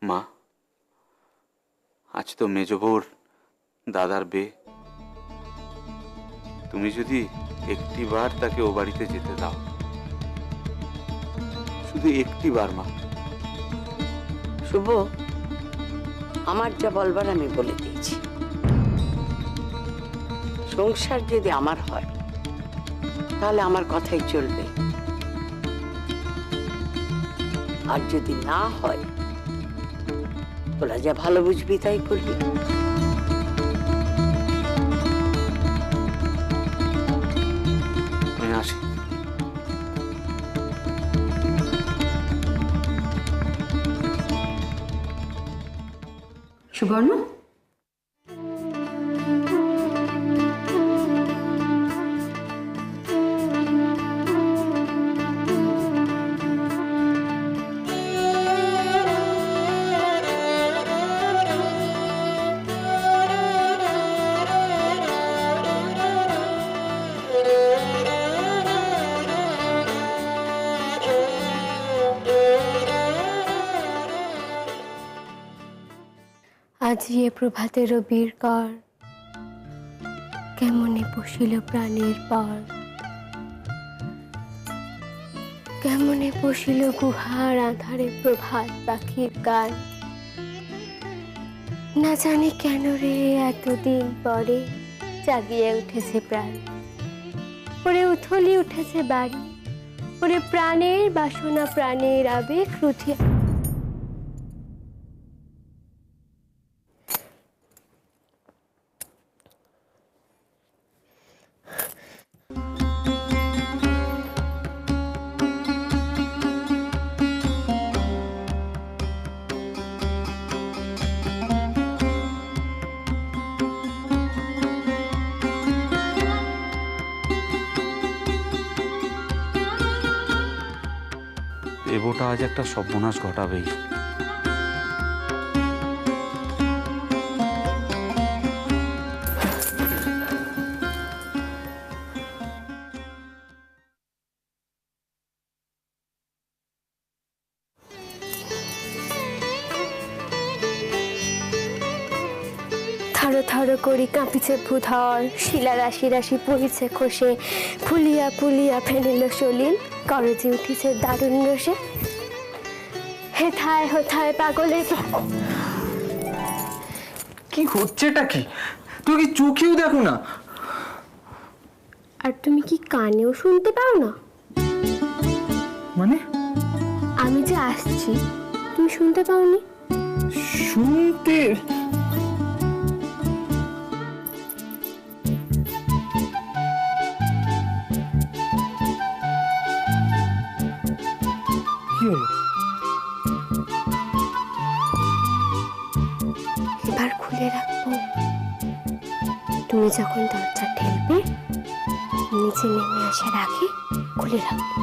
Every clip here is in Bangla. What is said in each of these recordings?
মা, আজ তো মেজ বউর দাদার বিয়ে। তুমি যদি একটিবার তাকে ও বাড়িতে যেতে দাও, শুধু একটিবার মা। শুভ, আমার যা বলবার আমি বলে দিয়েছি। সংসার যদি আমার হয় তাহলে আমার কথাই চলবে, আর যদি না হয় তোরা যা ভালো বুঝবি তাই করবি। আমি আসি। সুবর্ণ, আজি এ প্রভাতের বীর কর, কেমনে পশিল প্রাণের পর, কেমনে পশিল গুহার আধারে প্রভাত পাখির গান। না জানি কেন রে এতদিন পরে জাগিয়ে উঠেছে প্রাণ, ওরে উথলি উঠেছে বাড়ি, ওরে প্রাণের বাসনা প্রাণের আবেগ রুধিয়া। এবটা আজ একটা সর্বনাশ ঘটাবেই। থর থর করি কাঁপিছে ভূধর, শিলা রাশি রাশি পড়িছে খসে, ফুলিয়া ফুলিয়া ফেলিল সলিল, করজি উঠিছে দারুণ রসে। হেথায় হোথায় পাগলের। কি হচ্ছেটা কি? তুই কি চোখেও দেখো না? আর তুমি কি কানেও শুনতে পাও না? মানে আমি যে আসছি তুমি শুনতে পাওনি? শুনতে কি হলো? এবার খুলে রাখবো, তুমি যখন দরজা ঠেলবে নিচে নেমে আসার আগে খুলে রাখবো।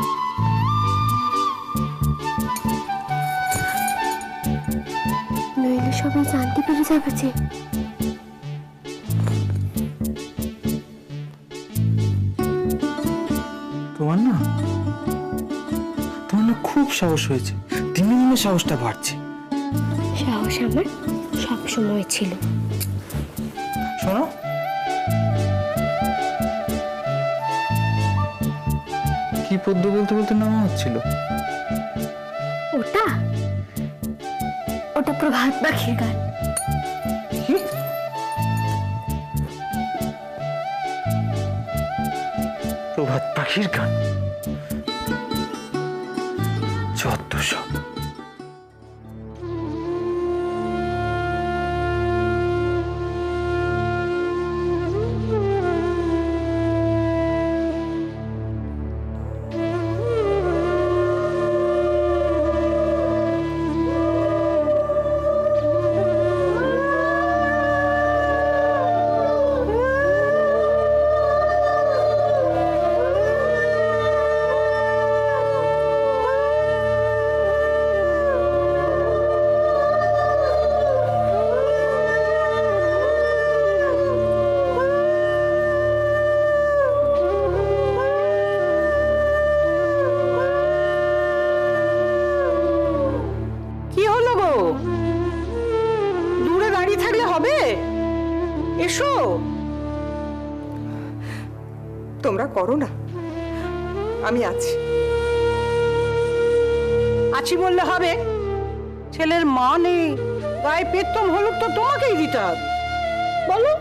নইলে সবাই জানতে পেরে যাবে যে। তোমার না খুব সাহস হয়েছে, দিনে দিনে সাহসটা বাড়ছে। সাহস আমার সব সময় ছিল। শোনো, কি পদ্য বলতে বলতে নামা হচ্ছিল? ওটা ওটা প্রভাত পাখির গান। কি? প্রভাত পাখির গান? যত সব। কি হলো গো? দাঁড়িয়ে থাকলে হবে? এসো। তোমরা করো না, আমি আছি। আছি বললে হবে? ছেলের মা নেই, গায়ে পেতম হলুদ তো তোমাকেই দিতে হবে। বলো,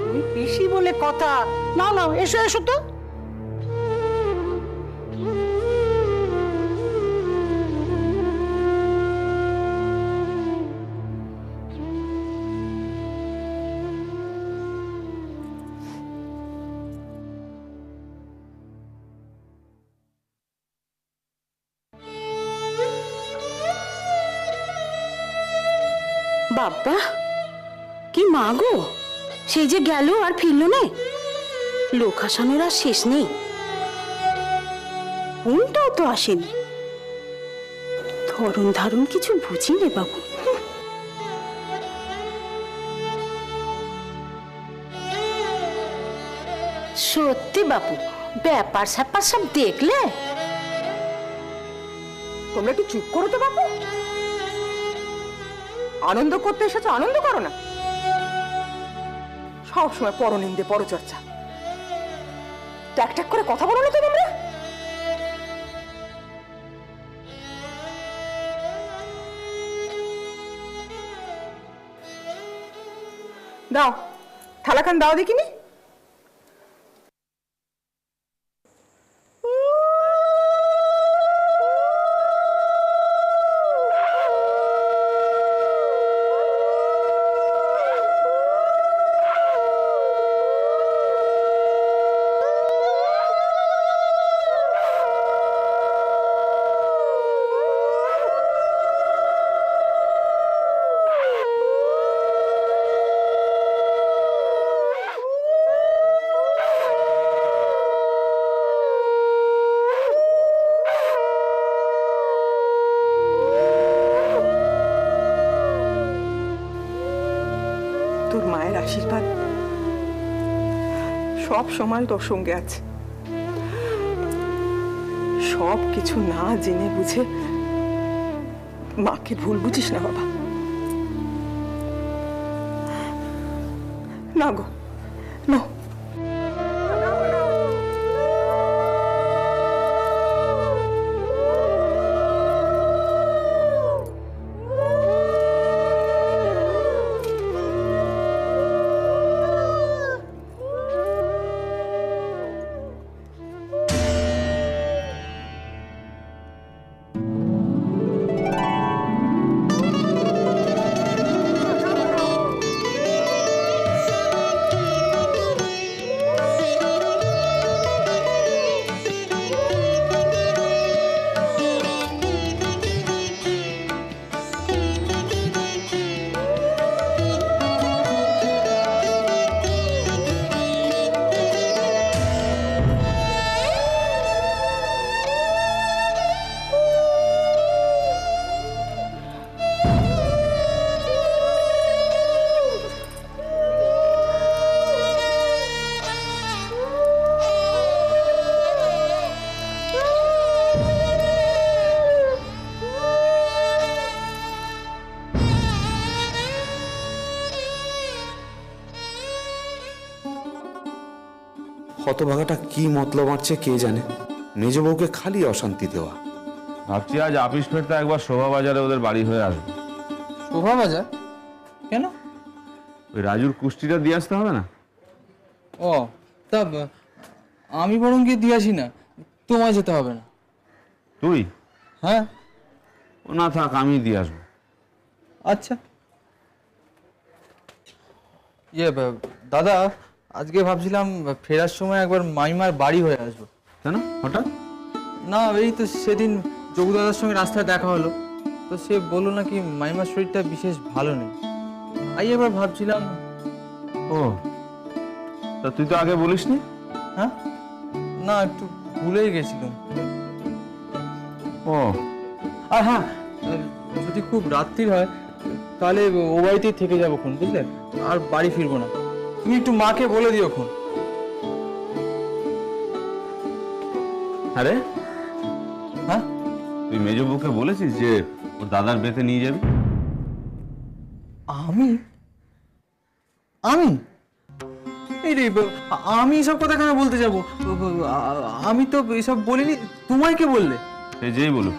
তুমি পিসি বলে কথা। নাও নাও, এসো এসো তো। বাবা, কি মা গো, সেই যে গেল আর ফিরলো না। লোক হাসানোর আর শেষ নেই। ফোনটাও তো আসেনি। ধরন ধারণ কিছু বুঝি নে বাবু। সত্যি বাবু, ব্যাপার স্যাপার সব দেখলে। তোমরা একটু চুপ করো তো বাবু। আনন্দ করতে এসেছো, আনন্দ করো না। সব সময় পরনিন্দে পরচর্চা। ট্যাক ট্যাক করে কথা বলো না তো তোমরা। দাও, থালাখান দাও দেখিনি। তোর মায়ের আশীর্বাদ সব সময় তোর সঙ্গে আছে। সব কিছু না জেনে বুঝে মাকে ভুল বুঝিস না বাবা। না গো, না। হতভাগাটা কি মতলব মারছে কে জানে। মেজ বউকে খালি অশান্তি দেওয়া। ভাবছি আজ অফিস ফেরতে একবার শোভা বাজারে ওদের বাড়ি হয়ে আসবো। শোভা বাজার কেন? ওই রাজুর কুষ্টিটা দিয়ে আসতে হবে না? ও তা আমি বরং গিয়ে দিয়ে আসি না, তোমায় যেতে হবে না। তুই? হ্যাঁ। ও না থাক, আমি দিয়ে আসবো। আচ্ছা। দাদা, আজকে ভাবছিলাম ফেরার সময় একবার মাইমার বাড়ি হয়ে আসবো। কেন হঠাৎ? না, এই তো সেদিন যোগু দাদার সঙ্গে রাস্তায় দেখা হলো, তো সে বললো নাকি মাইমার শরীরটা বিশেষ ভালো নেই। আই এবার ভাবছিলাম। ও, তা তুই তো আগে বলিসনি। হ্যাঁ, না একটু ভুলেই গেছিলাম। ও, আর হ্যাঁ, যদি খুব রাত্রির হয় তাহলে ও বাড়িতেই থেকে যাবো খন, বুঝলে? আর বাড়ি ফিরবো না। তুমি একটু মাকে বলে দিও খন। আরে হ্যাঁ, তুই মেজ বউকে বলেছিস যে ওর দাদার বিয়েতে নিয়ে যাবি। আমি আমি এই রে, আমি এসব কথা কেন বলতে যাব? আমি তো এসব বলিনি। তোমায় কে বললে? সে যেই বলুক,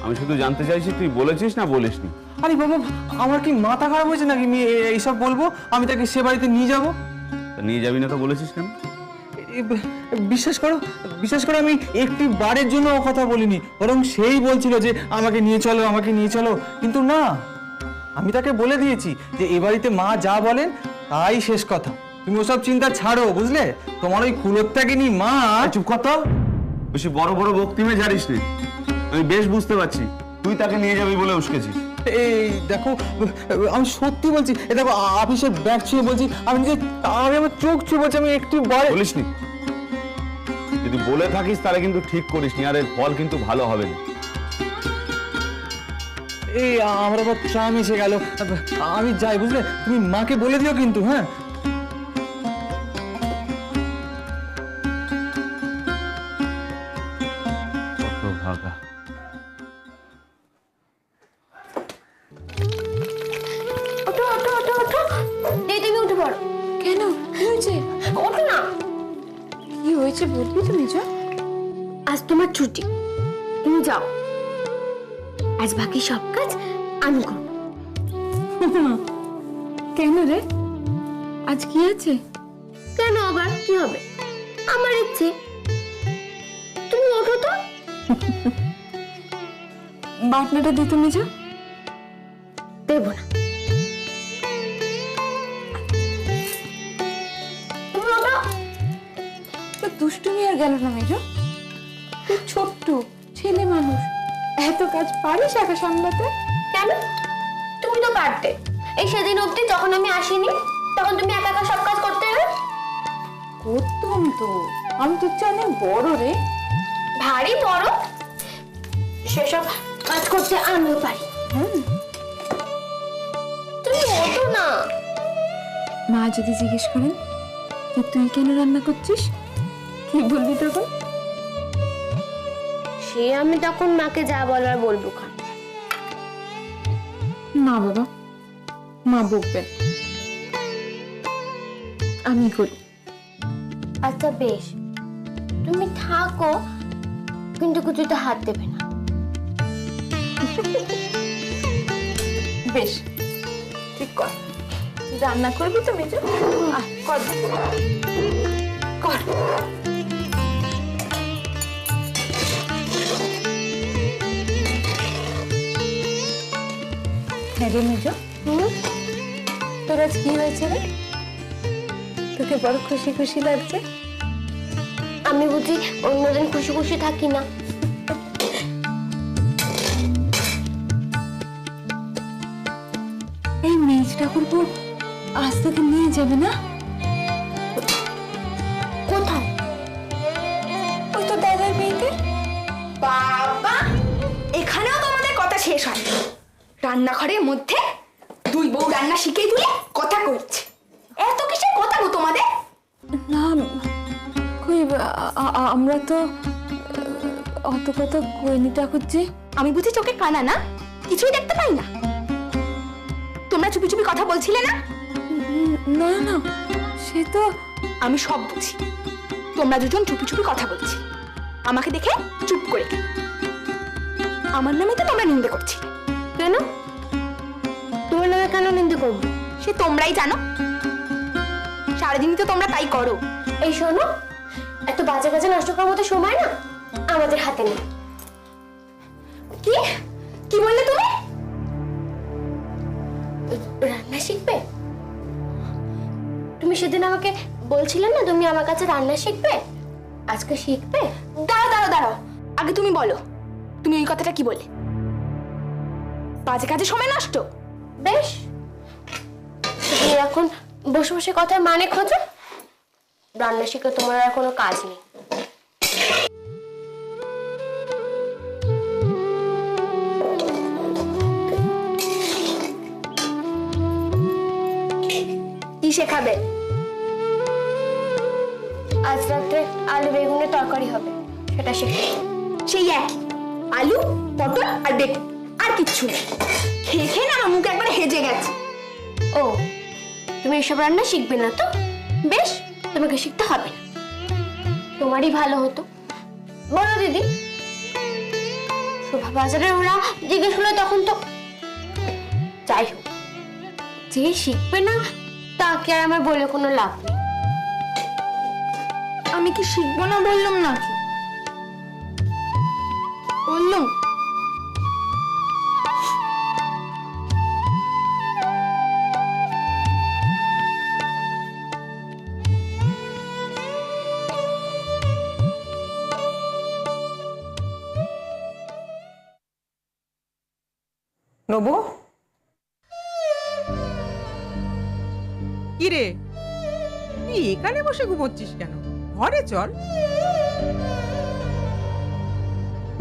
আমি শুধু জানতে চাইছি তুই বলেছিস না বলিসনি। আরে বাবা, আমার কি মাথা খারাপ হয়েছে নাকি আমি এইসব বলবো? আমি তাকে সে বাড়িতে নিয়ে যাব। তা নিয়ে যাবি না তো বলেছিস কেন? বিশ্বাস করো আমি একটি বারের জন্য ও কথা বলিনি, বরং সেই বলছিল যে আমাকে নিয়ে চলো, আমাকে নিয়ে চলো। কিন্তু না, আমি তাকে বলে দিয়েছি যে এ বাড়িতে মা যা বলেন তাই শেষ কথা। তুমি ওসব চিন্তা ছাড়ো, বুঝলে? তোমার ওই কুলোত্যাগিনী মা। চুপ কর তো, বেশি বড় বড় বক্তিমে ঝাড়িস নে। আমি বেশ বুঝতে পারছি তুই তাকে নিয়ে যাবি বলে উস্কেছিস। এই দেখো, আমি সত্যি বলছি। এ দেখো, অফিসের ব্যাগ ছুঁয়ে বলছি, আমি আমার চোখ ছুঁয়ে বলছি, আমি একটু বারে বলিসনি। যদি বলে থাকিস তাহলে কিন্তু ঠিক করিসনি, আর এর ফল কিন্তু ভালো হবে না। এই আমার আবার ট্রাম এসে গেল, আমি যাই, বুঝলে? তুমি মাকে বলে দিও কিন্তু। হ্যাঁ, কত ভাগা। ওঠো ওঠো ওঠো ওঠো, এই তুমি উঠে পড়ো। কেন, কি হয়েছে? ওঠো না। কি হয়েছে বলবি তো মেজো? আজ তোমার ছুটি, তুমি যাও। আজ বাকি সব কাজ আমি করব। কেন রে, আজ কি আছে? কেন আবার কি হবে? আমার ইচ্ছে। তুমি ওঠো তো। বাটনাটা দিতে মেজো। দেব না। তুমি ওঠো। তো দুষ্টুমি আর গেল না মেজো। তুই ছোট্ট ছেলে মানুষ, এত কাজ পারিস একা সামলাতে? কেন? তুমি তো পারতে। এই সেদিন অবধি যখন আমি আসিনি তখন তুমি একা একা সব কাজ করতে হবে। করতাম তো, আমি তোর চেয়ে অনেক বড় রে। ভারী বড়, সেসব কাজ করতে আমিও পারি। তুমি ওঠো না। মা যদি জিজ্ঞেস করেন যে তুই কেন রান্না করছিস, কি বলবি তখন? সে আমি তখন মাকে যা বলার বলবো খান। না বাবা, মা বকবেন, আমি করি। আচ্ছা বেশ, তুমি থাকো, কিন্তু কিছুতে হাত দেবে না। বেশ, ঠিক কর। তুই রান্না করবি তো মেজো? কর কর। হ্যাঁ রে মেজো, তোর আজ কি হয়েছে রে? তোকে বড় খুশি খুশি লাগছে। আমি বুঝি অন্যদিন খুশি খুশি থাকি না। এই মেজ ঠাকুরপো আজ তোকে নিয়ে যাবে না? কোথায়? ওই তো দাদার বিয়েতে। বাবা, এখানেও তোমাদের কথা শেষ হয়। রান্নাঘরের মধ্যে দুই বউ রান্না শিখে দিয়ে কথা কইছে। এত কিসের কথা গো তোমাদের? না কই, আমরা তো অত কথা কইনি ঠাকুরজি। আমি বুঝি চোখে কানা না, কিছুই দেখতে পাই না? তোমরা চুপি চুপি কথা বলছিলে না? না না, সে তো আমি সব বুঝি। তোমরা দুজন চুপি চুপি কথা বলছি, আমাকে দেখে চুপ করে। আমার নামে তো তোমরা নিন্দে করছি। কেন? তোমার নামে কেন নিন্দে করবো? সে তোমরাই জানো, সারাদিনই তো তোমরা তাই করো। এই শোনো, এত বাজে বাজে নষ্ট করার মতো সময় না আমাদের হাতে নেই। কি কি বললে তুমি? রান্না শিখবে? তুমি সেদিন আমাকে বলছিলে না তুমি আমার কাছে রান্না শিখবে, আজকে শিখবে? দাঁড়াও দাঁড়াও দাঁড়াও, আগে তুমি বলো, তুমি ওই কথাটা কি বলে? বাজে কাজে সময় নষ্ট? বেশ, তুমি এখন বসে বসে কথার মানে খোঁজো। রান্না শিখে তোমার আর কোনো কাজ নেই। কি শেখাবে? আজ রাত্রে আলু বেগুনের তরকারি হবে, সেটা শিখবে। সেই একই, আলু পটল আর বেগুন, আর আর কিচ্ছু নেই। খেয়ে খেয়ে না আমার মুখ একবারে হেজে গেছে। ও, তুমি এসব রান্না শিখবে না তো? বেশ, তোমাকে শিখতে হবে না, তোমারই ভালো হতো। বলো দিদি, শোভা বাজারে ওরা জিজ্ঞেস করলো তখন তো। যাই হোক, যে শিখবে না তাকে আর আমার বলে কোনো লাভ নেই। আমি কি শিখবো না বললাম নাকি? বললাম নবু, কি রে, তুই এখানে বসে ঘুমোচ্ছিস কেন? ঘরে চল।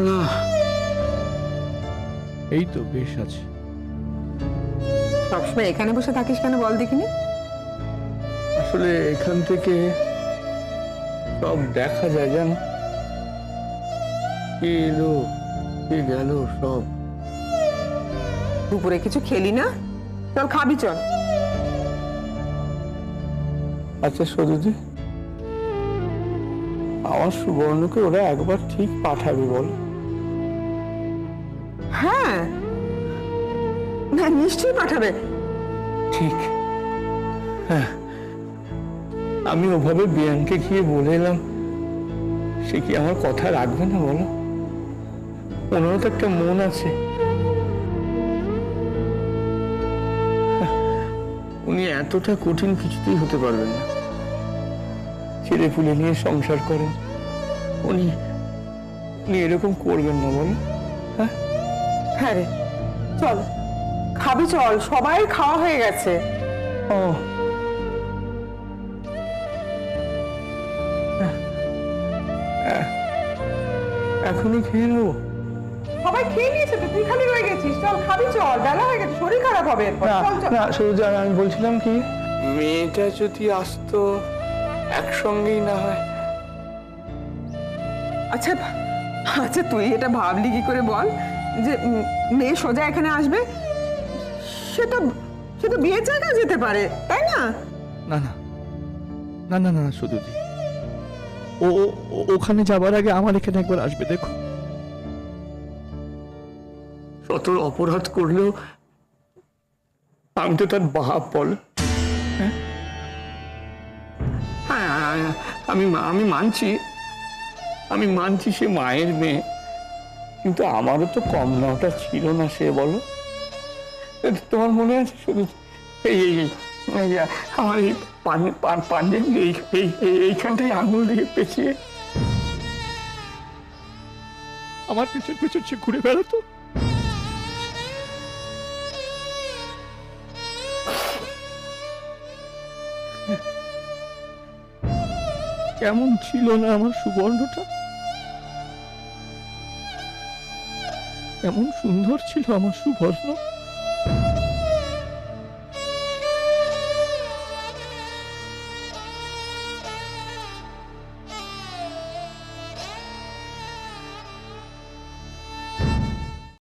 না, এই তো বেশ আছে। সবসময় এখানে বসে থাকিস কেন বল দেখিনি? আসলে এখান থেকে সব দেখা যায়, জানো, কি এলো কি গেল সব। দুপুরে কিছু খেলি না? চল খাবি, চল। আচ্ছা সরুদি, আমার সুবর্ণকে ওরা একবার ঠিক পাঠাবে বল? হ্যাঁ, না নিশ্চয়ই পাঠাবে। ঠিক, হ্যাঁ। আমি ওভাবে বিয়ানকে গিয়ে বলে এলাম, সে কি আমার কথা রাখবে না বলো? ওনারও তো একটা মন আছে। উনি এতটা কঠিন কিছুতেই হতে পারবেন না। ছেলে পুলে নিয়ে সংসার করেন, উনি উনি এরকম করবেন না বলো? হ্যাঁ হ্যাঁ রে, চল খাবি, চল। সবাই খাওয়া হয়ে গেছে। ও, এখনই খেয়ে নেবো? সবাই খেয়ে নিয়েছে তো, তুই খালি রয়ে গেছিস। চল খাবি, চল। বেলা হয়ে গেছে, শরীর খারাপ হবে এরপর। চল চল। না সরুজা, আমি বলছিলাম কি, মেয়েটা যদি আসতো একসঙ্গেই না হয়। আচ্ছা আচ্ছা, তুই এটা ভাবলি কি করে বল যে মেয়ে সোজা এখানে আসবে? সে তো বিয়ের জায়গায় যেতে পারে, তাই না? না না না না না, শুধু ও ওখানে যাবার আগে আমার এখানে একবার আসবে। দেখো, শত অপরাধ করলেও আমি তো তার বাপ বল। হ্যাঁ, আমি মানছি সে মায়ের মেয়ে, কিন্তু আমারও তো কম না ওটা ছিল না, সে বলো। তোমার মনে আছে শুধু আমার এই পাঞ্জেব এইখানটায় আঙুল দিয়ে পেঁচিয়ে আমার পেছন পেছন সে ঘুরে বেড়াতো। কেমন ছিল না আমার সুবর্ণটা? কেমন সুন্দর ছিল আমার সুবর্ণ।